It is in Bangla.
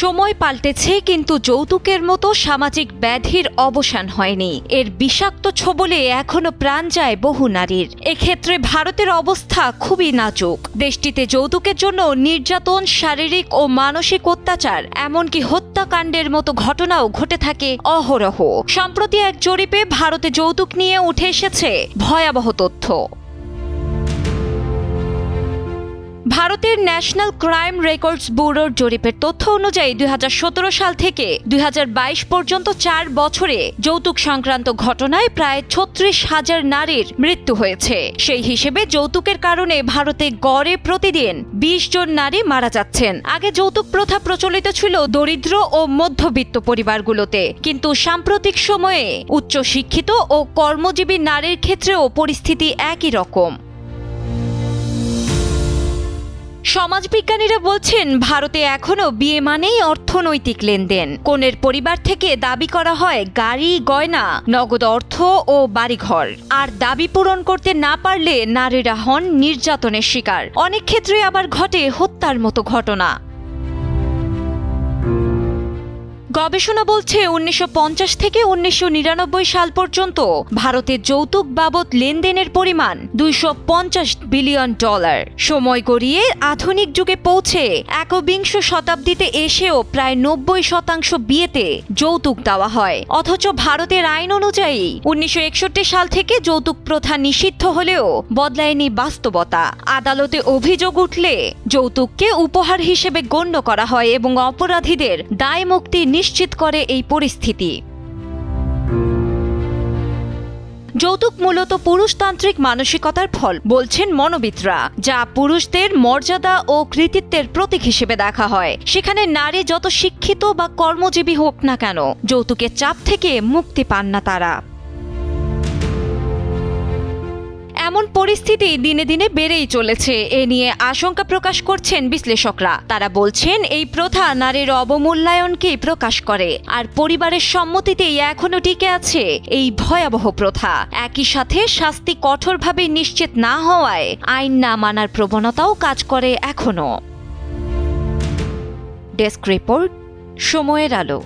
সময় পাল্টেছে কিন্তু যৌতুকের মতো সামাজিক ব্যাধির অবসান হয়নি। এর বিষাক্ত ছোবলে এখনো প্রাণ যায় বহু নারীর। এক্ষেত্রে ভারতের অবস্থা খুবই নাজুক। দেশটিতে যৌতুকের জন্য নির্যাতন, শারীরিক ও মানসিক অত্যাচার, এমনকি হত্যাকাণ্ডের মতো ঘটনাও ঘটে থাকে অহরহ। সম্প্রতি এক জরিপে ভারতে যৌতুক নিয়ে উঠে এসেছে ভয়াবহ তথ্য। ভারতের ন্যাশনাল ক্রাইম রেকর্ডস ব্যুরোর জরিপের তথ্য অনুযায়ী 2017 সাল থেকে 2022 পর্যন্ত 4 বছরে যৌতুক সংক্রান্ত ঘটনায় প্রায় 36,000 নারীর মৃত্যু হয়েছে। সেই হিসেবে যৌতুকের কারণে ভারতে গড়ে প্রতিদিন 20 জন নারী মারা যাচ্ছেন। আগে যৌতুক প্রথা প্রচলিত ছিল দরিদ্র ও মধ্যবিত্ত পরিবারগুলোতে, কিন্তু সাম্প্রতিক সময়ে উচ্চ শিক্ষিত ও কর্মজীবী নারীর ক্ষেত্রেও পরিস্থিতি একই রকম। সমাজবিজ্ঞানীরা বলছেন, ভারতে এখনো বিয়ে মানেই অর্থনৈতিক লেনদেন। কনের পরিবার থেকে দাবি করা হয় গাড়ি, গয়না, নগদ অর্থ ও বাড়িঘর। আর দাবি পূরণ করতে না পারলে নারীরা হন নির্যাতনের শিকার। অনেক ক্ষেত্রে আবার ঘটে হত্যার মতো ঘটনা। গবেষণা বলছে 1950 থেকে 1999 সাল পর্যন্ত ভারতে যৌতুক বাবদ লেনদেনের পরিমাণ $250 বিলিয়ন। সময় গড়িয়ে আধুনিক যুগে পৌঁছে একবিংশ শতাব্দীতে এসেও প্রায় 90% বিয়েতে যৌতুক দেওয়া হয়। অথচ ভারতের আইন অনুযায়ী 1961 সাল থেকে যৌতুক প্রথা নিষিদ্ধ হলেও বদলায়নি বাস্তবতা। আদালতে অভিযোগ উঠলে যৌতুককে উপহার হিসেবে গণ্য করা হয় এবং অপরাধীদের দায় মুক্তি নিশ্চিত করে এই পরিস্থিতি। যৌতুক মূলত পুরুষতান্ত্রিক মানসিকতার ফল বলছেন মনোবিদরা, যা পুরুষদের মর্যাদা ও কৃতিত্বের প্রতীক হিসেবে দেখা হয়। সেখানে নারী যত শিক্ষিত বা কর্মজীবী হোক না কেন, যৌতুকের চাপ থেকে মুক্তি পান না তারা। এমন পরিস্থিতি দিনে দিনে বেড়েই চলেছে। এ নিয়ে আশঙ্কা প্রকাশ করছেন বিশ্লেষকরা। তারা বলছেন, এই প্রথা নারীর অবমূল্যায়নকেই প্রকাশ করে, আর পরিবারের সম্মতিতেই এখনো টিকে আছে এই ভয়াবহ প্রথা। একই সাথে শাস্তি কঠোরভাবে নিশ্চিত না হওয়ায় আইন না মানার প্রবণতাও কাজ করে এখনো। ডেস্ক রিপোর্ট, সময়ের আলো।